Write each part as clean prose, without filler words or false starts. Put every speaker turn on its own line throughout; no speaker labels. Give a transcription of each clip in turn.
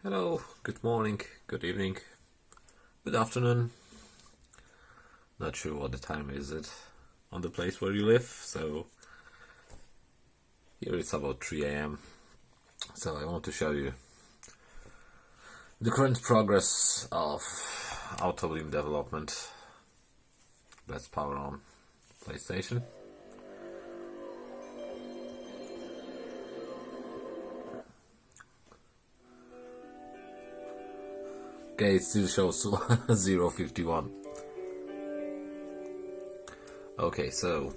Hello, good morning, good evening, good afternoon. Not sure what the time is it on the place where you live, so here it's about 3 a.m. So I want to show you the current progress of Autobleem development. Let's power on PlayStation. Okay, it still shows 051. Okay, so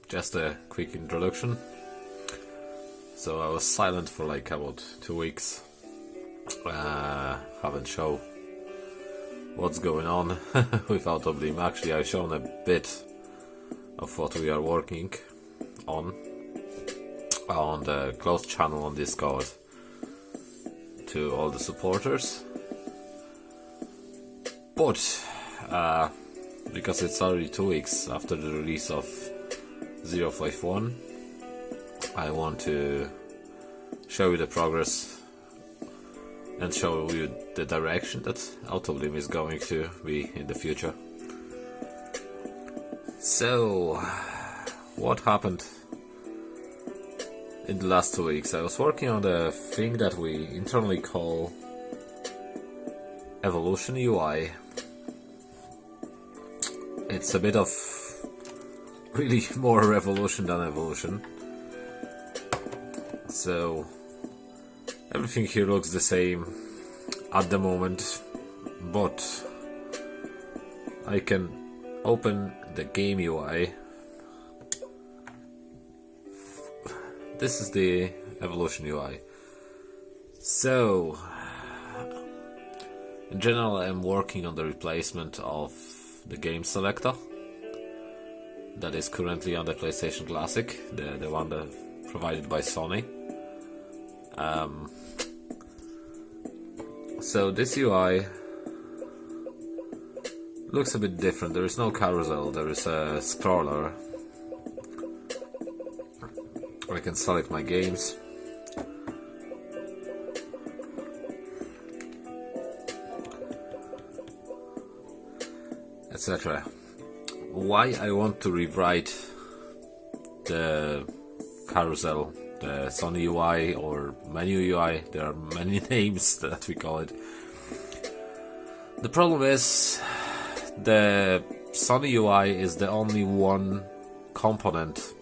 just a quick introduction. So I was silent for like about 2 weeks. Haven't shown what's going on with Autobleem. Actually, I've shown a bit of what we are working on the closed channel on Discord to all the supporters. But because it's already 2 weeks after the release of 051, I want to show you the progress and show you the direction that Autobleem is going to be in the future. So, what happened in the last 2 weeks? I was working on the thing that we internally call evolutionUI. It's a bit of really more revolution than evolution. So everything here looks the same at the moment, but I can open the game UI. This is the evolution UI. So in general, I'm working on the replacement of the game selector that is currently on the PlayStation Classic, the one that provided by Sony. So this UI looks a bit different. There is no carousel, there is a scroller. I can select my games. Etc. Why I want to rewrite the carousel, the Sony UI or menu UI, there are many names that we call it. The problem is the Sony UI is the only one component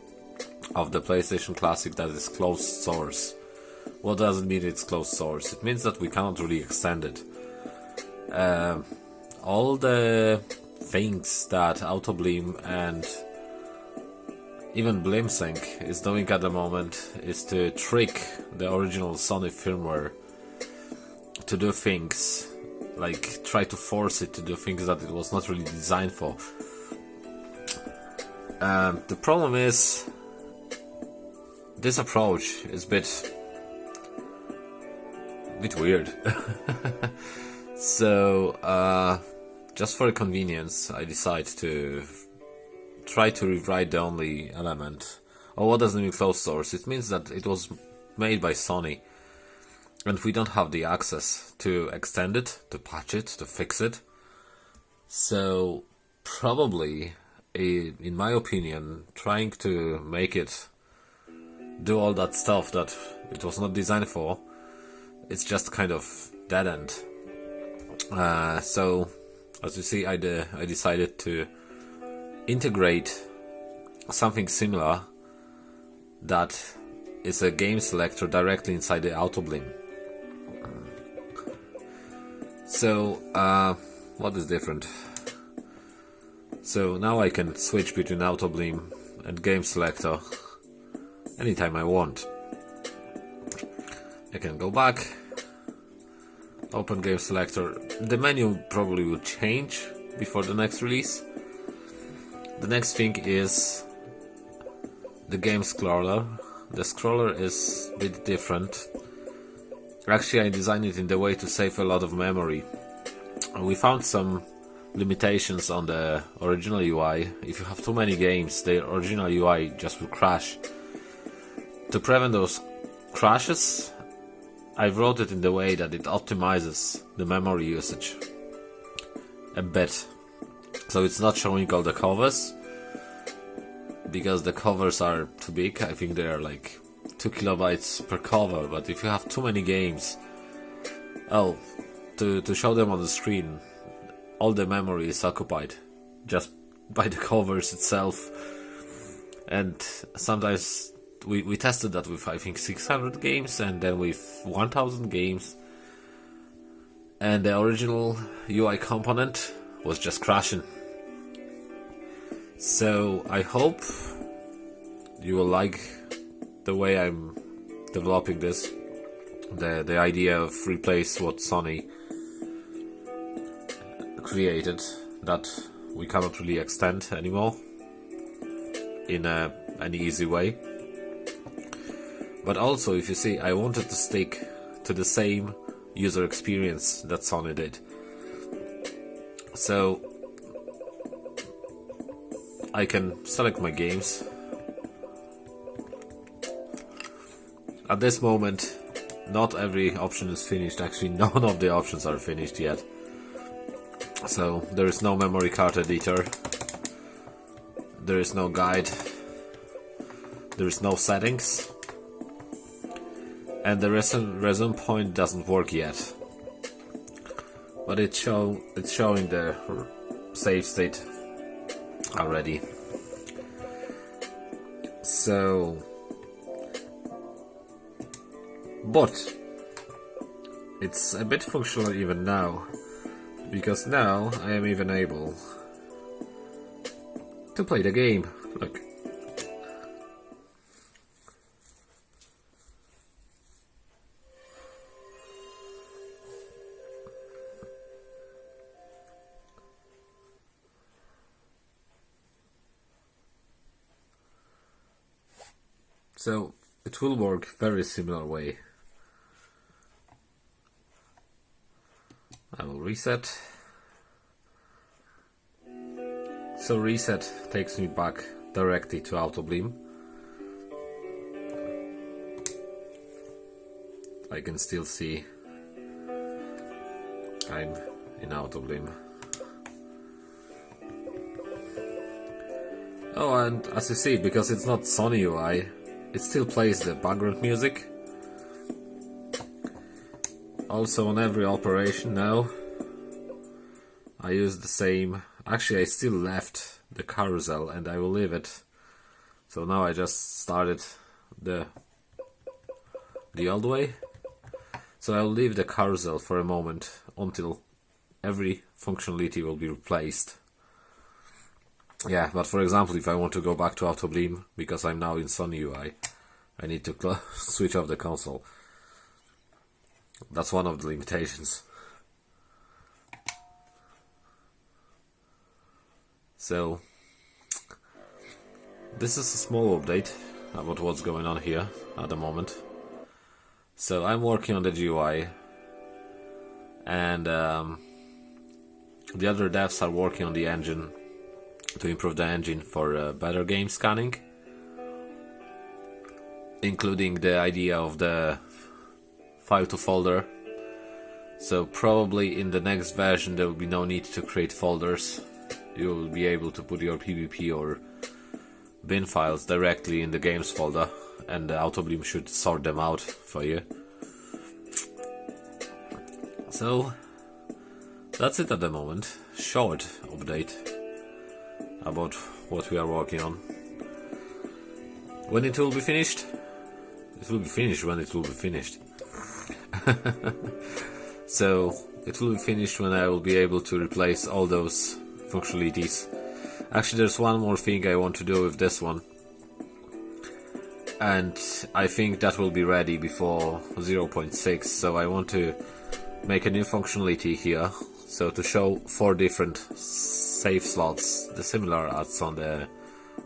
of the PlayStation Classic that is closed source. What does it mean it's closed source? It means that we cannot really extend it. All the things that Autobleem and even BleemSync is doing at the moment is to trick the original Sony firmware to do things, like try to force it to do things that it was not really designed for. The problem is this approach is a bit weird. So just for convenience, I decide to try to rewrite the only element. Oh, what does it mean closed source? It means that it was made by Sony, and we don't have the access to extend it, to patch it, to fix it. So probably, in my opinion, trying to make it do all that stuff that it was not designed for, it's just kind of dead end. So as you see, I decided to integrate something similar that is a game selector directly inside the Autobleem. So what is different? So now I can switch between Autobleem and game selector anytime I want. I can go back, open game selector. The menu probably will change before the next release. The next thing is the game scroller. The scroller is a bit different. Actually, I designed it in the way to save a lot of memory. We found some limitations on the original UI. If you have too many games, the original UI just will crash. To prevent those crashes, I wrote it in the way that it optimizes the memory usage a bit. So it's not showing all the covers, because the covers are too big. I think they are like 2 kilobytes per cover, but if you have too many games, to show them on the screen, all the memory is occupied just by the covers itself. And sometimes we tested that with, I think, 600 games, and then with 1000 games, and the original UI component was just crashing. So I hope you will like the way I'm developing this, the idea of replace what Sony created, that we cannot really extend anymore in any easy way. But also, if you see, I wanted to stick to the same user experience that Sony did. So I can select my games. At this moment, not every option is finished. Actually, none of the options are finished yet. So there is no memory card editor, there is no guide, there is no settings, and the resume point doesn't work yet. But it's showing the save state already. So, but it's a bit functional even now, because now I am even able to play the game. Look. So it will work very similar way. I will reset. So reset takes me back directly to Autobleem. I can still see I'm in Autobleem. Oh, and as you see, because it's not Sony UI, it still plays the background music. Also on every operation now, I use the same. Actually, I still left the carousel and I will leave it. So now I just started the old way. So I'll leave the carousel for a moment until every functionality will be replaced. Yeah, but for example, if I want to go back to Autobleem, because I'm now in Sony UI, I need to switch off the console. That's one of the limitations. So, this is a small update about what's going on here at the moment. So I'm working on the GUI, and the other devs are working on the engine to improve the engine for better game scanning, including the idea of the file to folder. So probably in the next version there will be no need to create folders. You will be able to put your PvP or bin files directly in the games folder, and the Autobleem should sort them out for you. So that's it at the moment. Short update about what we are working on. When it will be finished? It will be finished when it will be finished. So it will be finished when I will be able to replace all those functionalities. Actually, there's one more thing I want to do with this one, and I think that will be ready before 0.6. So I want to make a new functionality here, so to show 4 different save slots, the similar as on the,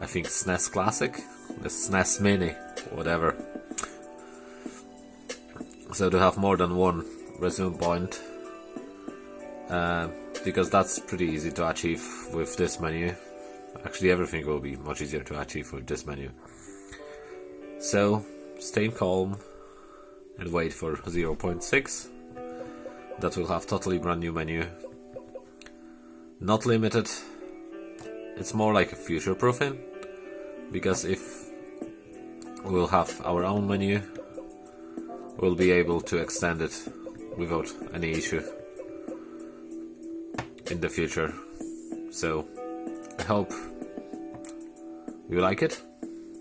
I think, SNES Classic, the SNES Mini, whatever. So to have more than one resume point, because that's pretty easy to achieve with this menu. Actually, everything will be much easier to achieve with this menu. So stay calm and wait for 0.6. That will have totally brand new menu. Not limited. It's more like a future proofing, because if we'll have our own menu, we'll be able to extend it without any issue in the future. So I hope you like it.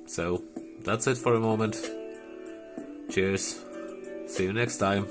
So that's it for a moment. Cheers. See you next time.